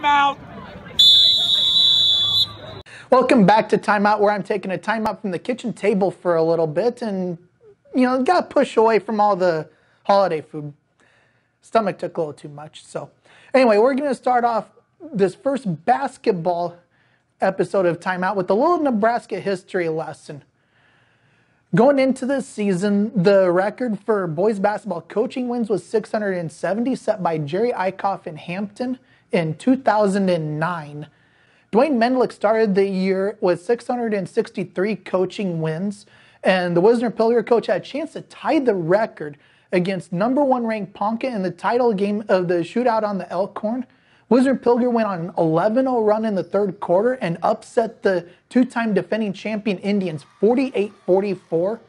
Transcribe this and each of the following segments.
Timeout. Welcome back to Timeout, where I'm taking a timeout from the kitchen table for a little bit and, got to push away from all the holiday food. Stomach took a little too much. So anyway, we're going to start off this first basketball episode of Timeout with a little Nebraska history lesson. Going into this season, the record for boys basketball coaching wins was 670, set by Jerry Eickhoff in Hampton in 2009. Dwayne Mendlick started the year with 663 coaching wins, and the Wisner-Pilger coach had a chance to tie the record against number 1 ranked Ponca in the title game of the shootout on the Elkhorn. Wisner-Pilger went on an 11-0 run in the third quarter and upset the two-time defending champion Indians 48-44.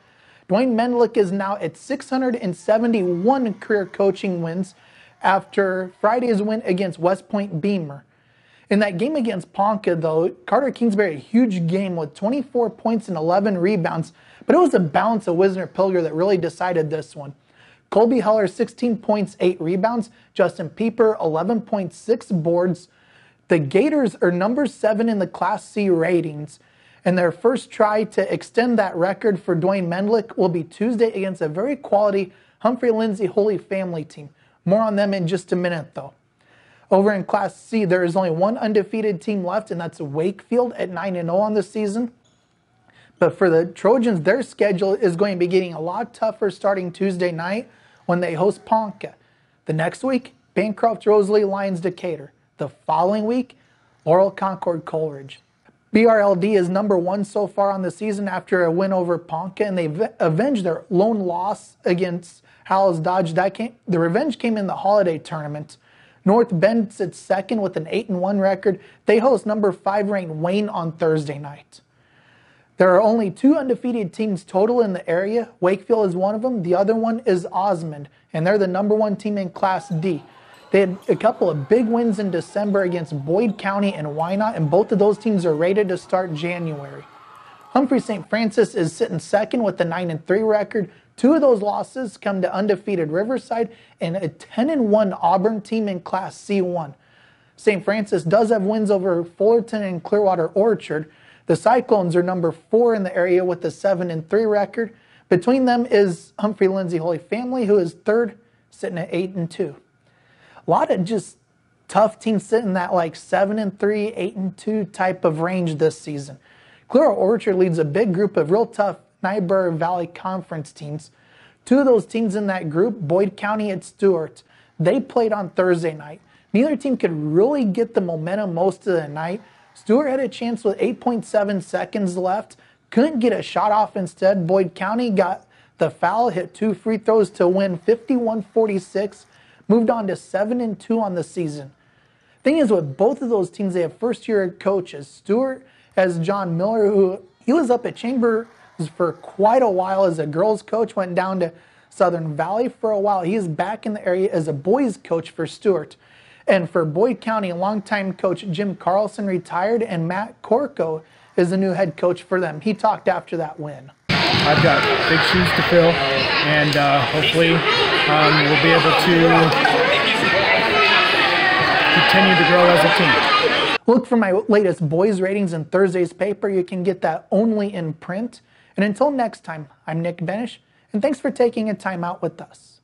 Dwayne Mendlick is now at 671 career coaching wins after Friday's win against West Point Beamer. In that game against Ponca, though, Carter Kingsbury had a huge game with 24 points and 11 rebounds, but it was the balance of Wisner-Pilger that really decided this one. Colby Heller, 16 points, 8 rebounds. Justin Pieper, 11.6 boards. The Gators are number 7 in the Class C ratings, and their first try to extend that record for Dwayne Mendlick will be Tuesday against a very quality Humphrey Lindsay Holy Family team. More on them in just a minute, though. Over in Class C, there is only one undefeated team left, and that's Wakefield at 9-0 on the season. But for the Trojans, their schedule is going to be getting a lot tougher starting Tuesday night when they host Ponca. The next week, Bancroft Rosalie Lions Decatur. The following week, Laurel Concord Coleridge. BRLD is number 1 so far on the season after a win over Ponca, and they avenged their lone loss against Howells Dodge. The revenge came in the holiday tournament. North Bend sits second with an 8-1 record. They host number 5 ranked Wayne on Thursday night. There are only 2 undefeated teams total in the area. Wakefield is one of them. The other one is Osmond, and they're the number 1 team in Class D. They had a couple of big wins in December against Boyd County and Wynot, and both of those teams are rated to start January. Humphrey St. Francis is sitting second with a 9-3 record. 2 of those losses come to undefeated Riverside and a 10-1 Auburn team in Class C1. St. Francis does have wins over Fullerton and Clearwater Orchard. The Cyclones are number 4 in the area with a 7-3 record. Between them is Humphrey Lindsay Holy Family, who is third, sitting at 8-2. A lot of just tough teams sitting in that like 7-3, 8-2 type of range this season. Clearwater Orchard leads a big group of real tough Niobrara Valley Conference teams. 2 of those teams in that group, Boyd County and Stewart, they played on Thursday night. Neither team could really get the momentum most of the night. Stewart had a chance with 8.7 seconds left, couldn't get a shot off instead. Boyd County got the foul, hit 2 free throws to win 51-46, moved on to 7-2 on the season. Thing is, with both of those teams, they have first-year coaches. Stewart has John Miller, who he was up at Chambers for quite a while as a girls coach, went down to Southern Valley for a while. He is back in the area as a boys coach for Stewart. And for Boyd County, longtime coach Jim Carlson retired, and Matt Corco is the new head coach for them. He talked after that win. I've got big shoes to fill, and hopefully we'll be able to continue to grow as a team. Look for my latest boys ratings in Thursday's paper. You can get that only in print. And until next time, I'm Nick Benish, and thanks for taking a time out with us.